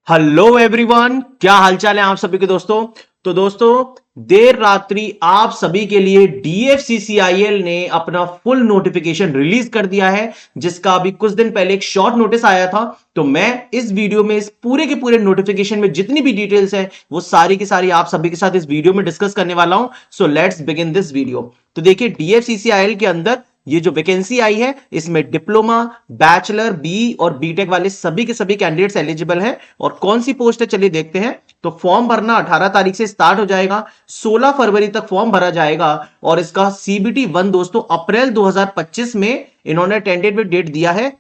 Hello everyone, क्या हालचाल है आप सभी के दोस्तों। तो दोस्तों, देर रात्रि आप सभी के लिए DFCCIL ने अपना फुल नोटिफिकेशन रिलीज कर दिया है, जिसका अभी कुछ दिन पहले एक शॉर्ट नोटिस आया था। तो मैं इस वीडियो में इस पूरे के पूरे नोटिफिकेशन में जितनी भी डिटेल्स है वो सारी की सारी आप सभी के साथ इस वीडियो में डिस्कस करने वाला हूं। So let's begin this video. तो देखिए, DFCCIL के अंदर ये जो वैकेंसी आई है इसमें डिप्लोमा, बैचलर, बी और बीटेक वाले सभी के सभी कैंडिडेट्स एलिजिबल हैं। और कौन सी पोस्ट है चलिए देखते हैं। तो फॉर्म भरना 18 तारीख से स्टार्ट हो जाएगा, 16 फरवरी तक फॉर्म भरा जाएगा। और इसका CBT 1 दोस्तों अप्रैल 2025 में इन्होंने टेंटेटिव डेट दिया है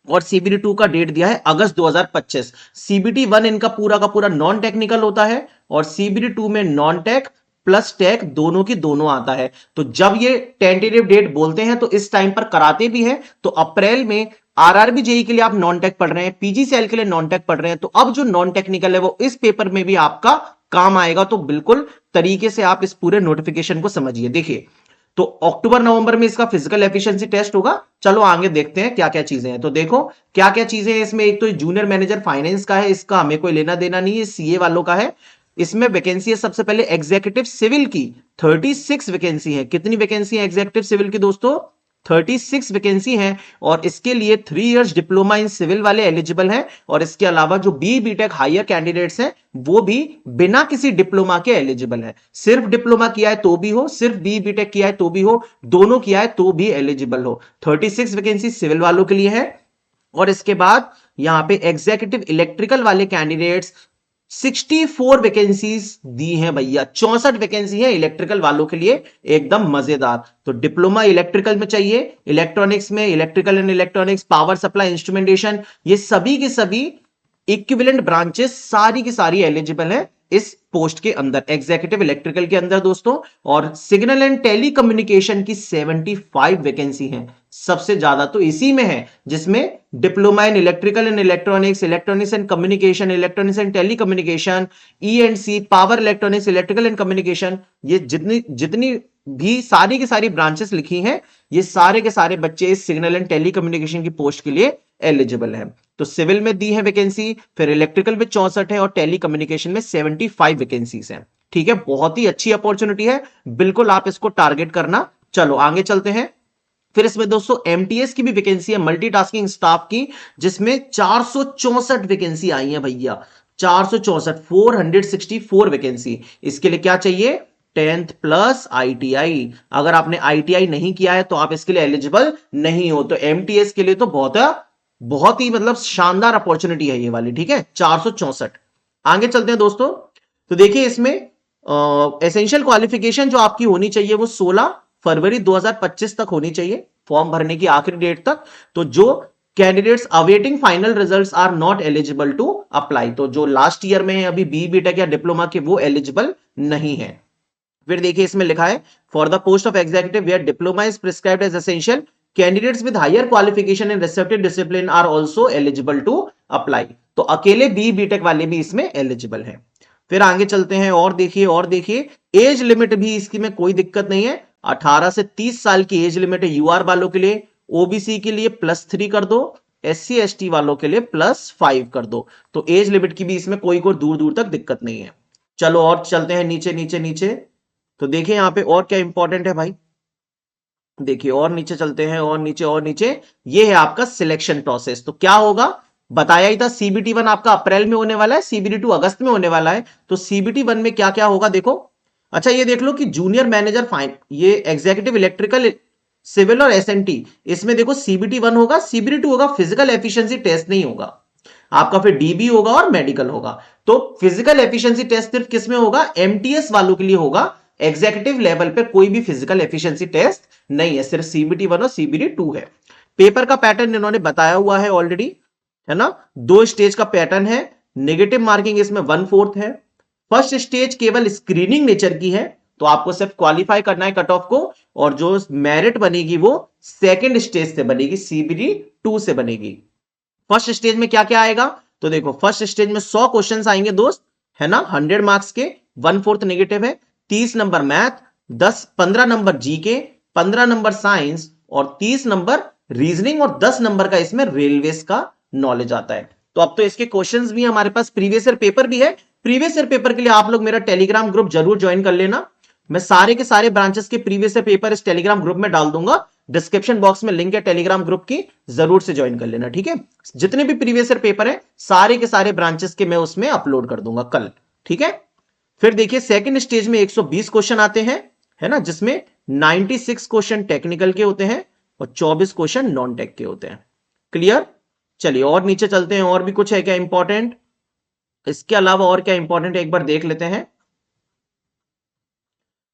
और CBT 2 का डेट दिया है अगस्त 2025। CBT 1 इनका पूरा का पूरा नॉन टेक्निकल होता है और CBT 2 में नॉन टेक प्लस टेक दोनों की दोनों आता है। तो जब ये टेंटेटिव डेट बोलते हैं तो इस टाइम पर कराते भी हैं। तो अप्रैल में RRB JEE के लिए आप नॉन टेक पढ़ रहे हैं, PGCL के लिए नॉन टेक पढ़ रहे हैं, तो अब जो नॉन टेक्निकल है वो इस पेपर में भी आपका काम आएगा। तो बिल्कुल तरीके से आप इस पूरे नोटिफिकेशन को समझिए। देखिए, तो अक्टूबर नवंबर में इसका फिजिकल एफिशिएंसी टेस्ट होगा। चलो आगे देखते हैं क्या क्या चीजें हैं। तो देखो क्या क्या चीजें हैं इसमें। एक तो जूनियर मैनेजर फाइनेंस का है, इसका हमें कोई लेना देना नहीं है, CA वालों का है। इसमें वैकेंसी है सबसे पहले एग्जीक्यूटिव सिविल की, 36 वैकेंसी है। कितनी वैकेंसी है एग्जीक्यूटिव सिविल की दोस्तों? 36 वैकेंसी है। और इसके लिए 3 इयर्स डिप्लोमा इन सिविल वाले एलिजिबल हैं। और इसके अलावा जो BTech हायर कैंडिडेट्स हैं वो भी बिना किसी डिप्लोमा के एलिजिबल है। सिर्फ डिप्लोमा किया है तो भी हो, सिर्फ BTech किया है तो भी हो, दोनों किया है तो भी एलिजिबल हो। 36 वैकेंसी सिविल वालों के लिए है। और इसके बाद यहां पे एग्जीक्यूटिव इलेक्ट्रिकल वाले कैंडिडेट्स 64 वैकेंसीज दी हैं भैया। 64 वैकेंसी है इलेक्ट्रिकल वालों के लिए, एकदम मजेदार। तो डिप्लोमा इलेक्ट्रिकल में चाहिए, इलेक्ट्रॉनिक्स में electrical and electronics, power supply, instrumentation, ये सभी के सभी इक्विवेलेंट ब्रांचेस सारी की सारी एलिजिबल है इस पोस्ट के अंदर, एग्जीक्यूटिव इलेक्ट्रिकल के अंदर दोस्तों। और सिग्नल एंड टेलीकम्युनिकेशन की 75 वैकेंसी है, सबसे ज्यादा तो इसी में है, जिसमें diploma in electrical and electronics, electronics and communication, electronics and telecommunication, E&C, power electronics, electrical and communication, ये जितनी जितनी भी सारी की सारी ब्रांचेस लिखी हैं, ये सारे के सारे बच्चे इस सिग्नल एंड टेलीकम्युनिकेशन की पोस्ट के लिए एलिजिबल है। तो सिविल में दी है वैकेंसी, फिर इलेक्ट्रिकल में 64 है और टेलीकम्युनिकेशन में 75 वैकेंसीज हैं। ठीक है, बहुत ही अच्छी अपॉर्चुनिटी है, बिल्कुल आप इसको टारगेट करना। चलो आगे चलते हैं। फिर इसमें दोस्तों MTS की भी वैकेंसी है, मल्टीटास्किंग स्टाफ की, जिसमें 464 वैकेंसी आई है भैया। 464, 464 वैकेंसी। इसके लिए क्या चाहिए? 10th plus ITI। अगर आपने ITI नहीं किया है तो आप इसके लिए एलिजिबल नहीं हो। तो MTS के लिए तो बहुत ही मतलब शानदार अपॉर्चुनिटी है ये वाली। ठीक है, 464। आगे चलते हैं दोस्तों। तो देखिए इसमें एसेंशियल क्वालिफिकेशन जो आपकी होनी चाहिए वो 16 फरवरी 2025 तक होनी चाहिए, फॉर्म भरने की आखिरी डेट तक। तो जो candidates awaiting final results are not eligible to apply, तो जो लास्ट ईयर में है अभी BTech या डिप्लोमा के, वो एलिजिबल नहीं है। फिर देखिए इसमें लिखा है for the post of executive where diploma is prescribed as essential, candidates with higher qualification in respective discipline are also eligible to apply. तो अकेले BTech वाले भी इसमें एलिजिबल हैं। फिर आगे चलते हैं और देखिए एज लिमिट भी इसकी में कोई दिक्कत नहीं है। 18 से 30 साल की एज लिमिट है UR वालों के लिए, OBC के लिए +3 कर दो, SC ST वालों के लिए +5 कर दो। तो एज लिमिट की भी इसमें कोई दूर दूर तक दिक्कत नहीं है। चलो और चलते हैं नीचे नीचे नीचे। तो देखिए यहां पे और क्या इंपॉर्टेंट है भाई, देखिए और नीचे चलते हैं, और नीचे ये है आपका सिलेक्शन प्रोसेस। तो क्या होगा, बताया ही था CBT 1 आपका अप्रैल में होने वाला है, CBT 2 अगस्त में होने वाला है। तो CBT 1 में क्या क्या होगा देखो। अच्छा ये देख लो कि जूनियर मैनेजर फाइन, ये एग्जीक्यूटिव इलेक्ट्रिकल सिविल और SNT, इसमें देखो CBT 1 होगा, CBT 2 होगा, फिजिकल एफिशिएंसी टेस्ट नहीं होगा आपका, फिर DB होगा और मेडिकल होगा। तो फिजिकल एफिशिएंसी टेस्ट सिर्फ किस में होगा? MTS वालों के लिए होगा। एग्जीक्यूटिव लेवल पे कोई भी फिजिकल एफिशिएंसी टेस्ट नहीं है, सिर्फ CBT 1 और CBT 2 है। पेपर का पैटर्न इन्होंने बताया हुआ है ऑलरेडी, है ना। 2 स्टेज का पैटर्न है, नेगेटिव मार्किंग इसमें 1/4 है। फर्स्ट स्टेज केवल स्क्रीनिंग नेचर की है, तो आपको सिर्फ क्वालिफाई करना है कट ऑफ को, और जो मेरिट बनेगी वो सेकंड स्टेज से बनेगी, CBT 2 से बनेगी। फर्स्ट स्टेज में क्या क्या आएगा, तो देखो फर्स्ट स्टेज में 100 क्वेश्चंस आएंगे दोस्त, है ना, 100 मार्क्स के, 1/4 नेगेटिव है। 30 number math, 15 number GK, 15 number science और 30 नंबर रीजनिंग, और 10 नंबर का इसमें रेलवेज का नॉलेज आता है। तो अब तो इसके क्वेश्चंस भी हमारे पास, प्रीवियस ईयर पेपर भी है। प्रीवियस ईयर पेपर के लिए आप लोग मेरा टेलीग्राम ग्रुप जरूर ज्वाइन कर लेना। मैं सारे के सारे ब्रांचेस के प्रीवियस ईयर पेपर इस टेलीग्राम ग्रुप में डाल दूंगा। डिस्क्रिप्शन बॉक्स में लिंक है टेलीग्राम ग्रुप की, जरूर से ज्वाइन कर लेना, ठीक है। जितने भी प्रीवियस ईयर पेपर है सारे के सारे ब्रांचेस के मैं उसमें अपलोड कर दूंगा कल, ठीक है। फिर देखिए सेकंड स्टेज में 120 क्वेश्चन आते हैं, है ना, जिसमें 96 क्वेश्चन टेक्निकल के होते हैं और 24 क्वेश्चन नॉन टेक के होते हैं। क्लियर? चलिए और नीचे चलते हैं, और भी कुछ है क्या इंपॉर्टेंट? इसके अलावा और क्या इंपॉर्टेंट है एक बार देख लेते हैं।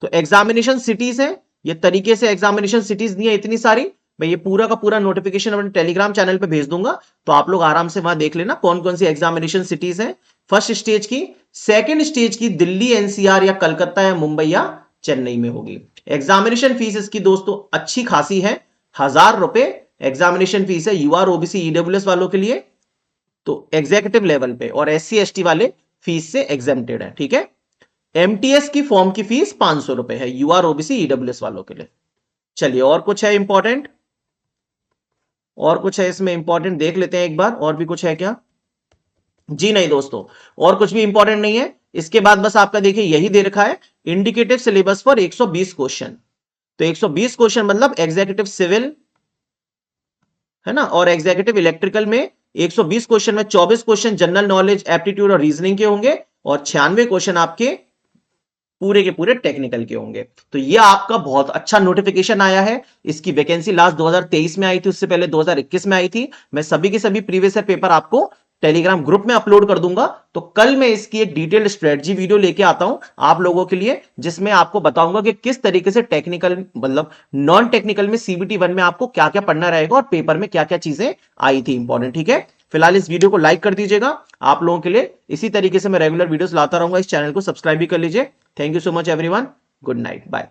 तो एग्जामिनेशन सिटीज है, ये तरीके से एग्जामिनेशन सिटीज दी है इतनी सारी। मैं ये पूरा का पूरा नोटिफिकेशन अपने टेलीग्राम चैनल पे भेज दूंगा, तो आप लोग आराम से वहां देख लेना कौन कौन सी एग्जामिनेशन सिटीज है। फर्स्ट स्टेज की, सेकंड स्टेज की दिल्ली एनसीआर या कलकत्ता या मुंबई या चेन्नई में होगी। एग्जामिनेशन फीस इसकी दोस्तों अच्छी खासी है, 1000 रुपए एग्जामिनेशन फीस है यूआर ओबीसी ईडब्ल्यूएस वालों के लिए, तो एग्जीक्यूटिव लेवल पे, और एससी एसटी वाले फीस से एग्जेम्प्टेड है, ठीक है। एमटीएस की फॉर्म की फीस 500 रुपए है यूआर ओबीसी ईडब्ल्यूएस वालों के लिए। चलिए और कुछ है इंपॉर्टेंट, और कुछ है इसमें इंपॉर्टेंट देख लेते हैं एक बार, और भी कुछ है क्या? जी नहीं दोस्तों, और कुछ भी इंपॉर्टेंट नहीं है। इसके बाद बस आपका देखिए यही दे रखा है, इंडिकेटिव सिलेबस फॉर 120 क्वेश्चन। तो 120 क्वेश्चन मतलब एग्जीक्यूटिव सिविल, है ना, और एग्जीक्यूटिव इलेक्ट्रिकल में 120 क्वेश्चन में 24 क्वेश्चन जनरल नॉलेज, एप्टीट्यूड और रीजनिंग के होंगे, और 96 क्वेश्चन आपके पूरे के पूरे टेक्निकल के होंगे। तो ये आपका बहुत अच्छा नोटिफिकेशन आया है। इसकी वैकेंसी लास्ट 2023 में आई थी, उससे पहले 2021 में आई थी। मैं सभी के सभी प्रीवियस ईयर पेपर आपको टेलीग्राम ग्रुप में अपलोड कर दूंगा। तो कल मैं इसकी एक डिटेल्ड स्ट्रेटजी वीडियो लेके आता हूं आप लोगों के लिए, जिसमें आपको बताऊंगा कि किस तरीके से टेक्निकल मतलब नॉन टेक्निकल में सीबीटी 1 में आपको क्या क्या पढ़ना रहेगा और पेपर में क्या क्या चीजें आई थी इंपॉर्टेंट, ठीक है। फिलहाल इस वीडियो को लाइक कर दीजिएगा। आप लोगों के लिए इसी तरीके से मैं रेगुलर वीडियोस लाता रहूंगा। इस चैनल को सब्सक्राइब भी कर लीजिए। Thank you so much everyone, good night, bye.